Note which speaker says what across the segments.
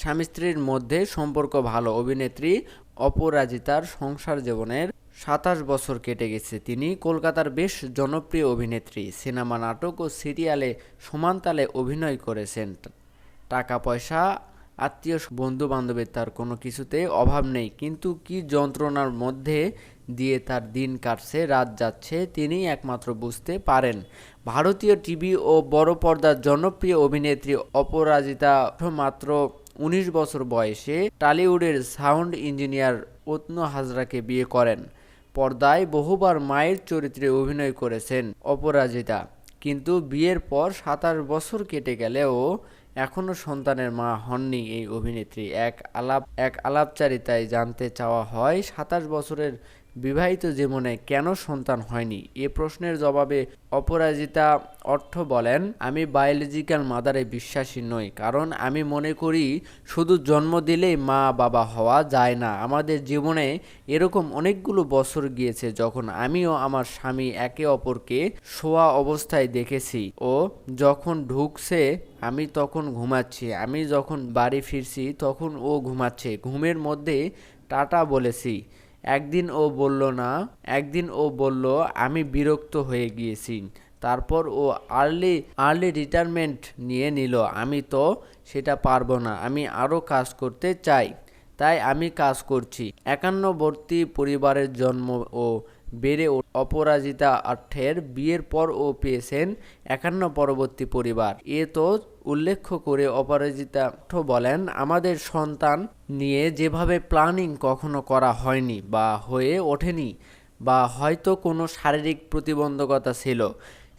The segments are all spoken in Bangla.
Speaker 1: স্বামী স্ত্রীর মধ্যে সম্পর্ক ভালো। অভিনেত্রী অপরাজিতার সংসার জীবনের ২৭ বছর কেটে গেছে। তিনি কলকাতার বেশ জনপ্রিয় অভিনেত্রী। সিনেমা, নাটক ও সিরিয়ালে সমানতালে অভিনয় করেছেন। টাকা পয়সা, আত্মীয় বন্ধু বান্ধবের তার কোনো কিছুতেই অভাব নেই, কিন্তু কি যন্ত্রণার মধ্যে দিয়ে তার দিন কাটছে, রাত যাচ্ছে, তিনিই একমাত্র বুঝতে পারেন। ভারতীয় টিভি ও বড় পর্দার জনপ্রিয় অভিনেত্রী অপরাজিতা মাত্র ১৯ বছর বয়সে টলিউডের সাউন্ড ইঞ্জিনিয়ার অতনু হাজরাকে বিয়ে করেন। পর্দায় বহুবার মায়ের চরিত্রে অভিনয় করেছেন অপরাজিতা, কিন্তু বিয়ের পর ২৭ বছর কেটে গেলেও এখনও সন্তানের মা হননি এই অভিনেত্রী। এক আলাপচারিতায় জানতে চাওয়া হয়, ২৭ বছরের বিবাহিত জীবনে কেন সন্তান হয়নি। এ প্রশ্নের জবাবে অপরাজিতা বলেন, আমি বায়োলজিক্যাল মাদারে বিশ্বাসী নই, কারণ আমি মনে করি শুধু জন্ম দিলেই মা বাবা হওয়া যায় না। আমাদের জীবনে এরকম অনেকগুলো বছর গিয়েছে যখন আমিও আমার স্বামী একে অপরকে শোয়া অবস্থায় দেখেছি। ও যখন ঢুকছে আমি তখন ঘুমাচ্ছি, আমি যখন বাড়ি ফিরছি তখন ও ঘুমাচ্ছে। ঘুমের মধ্যে টাটা বলেছি। একদিন ও বলল আমি বিরক্ত হয়ে গিয়েছি। তারপর ও আর্লি রিটায়ারমেন্ট নিয়ে নিল। আমি তো সেটা পারবো না, আমি আরও কাজ করতে চাই, তাই আমি কাজ করছি। ৫১বর্তী পরিবারের জন্ম ও বেড়ে অপরাজিতা বিয়ের পর ও পেয়েছেন ৫১ পরবর্তী পরিবার। এ তো উল্লেখ করে অপরাজিতা বলেন, আমাদের সন্তান নিয়ে যেভাবে প্ল্যানিং কখনো করা হয়নি বা হয়ে ওঠেনি, বা হয়তো কোনো শারীরিক প্রতিবন্ধকতা ছিল,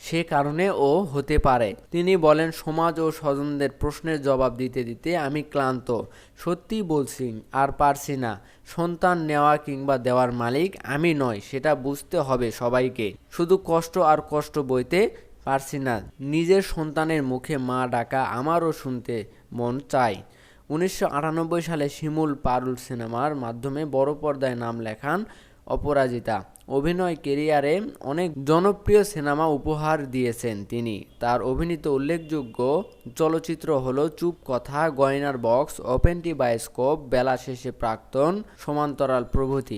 Speaker 1: সে কারণে ও হতে পারে। তিনি বলেন, সমাজ ও স্বজনদের প্রশ্নের জবাব দিতে দিতে আমি ক্লান্ত। সত্যিই বলছি, আর পারছি না। সন্তান নেওয়া কিংবা দেওয়ার মালিক আমি নই, সেটা বুঝতে হবে সবাইকে। শুধু কষ্ট আর কষ্ট বইতে পারছি না। নিজের সন্তানের মুখে মা ডাকা আমারও শুনতে মন চায়। ১৯৯৮ সালে শিমুল পারুল সিনেমার মাধ্যমে বড় পর্দায় নাম লেখান অপরাজিতা। অভিনয় ক্যারিয়ারে অনেক জনপ্রিয় সিনেমা উপহার দিয়েছেন তিনি। তার অভিনীত উল্লেখযোগ্য চলচ্চিত্র হলো চুপ কথা, গয়নার বক্স, ওপেনটি বায়োস্কোপ, বেলা শেষে প্রাক্তন, সমান্তরাল প্রভৃতি।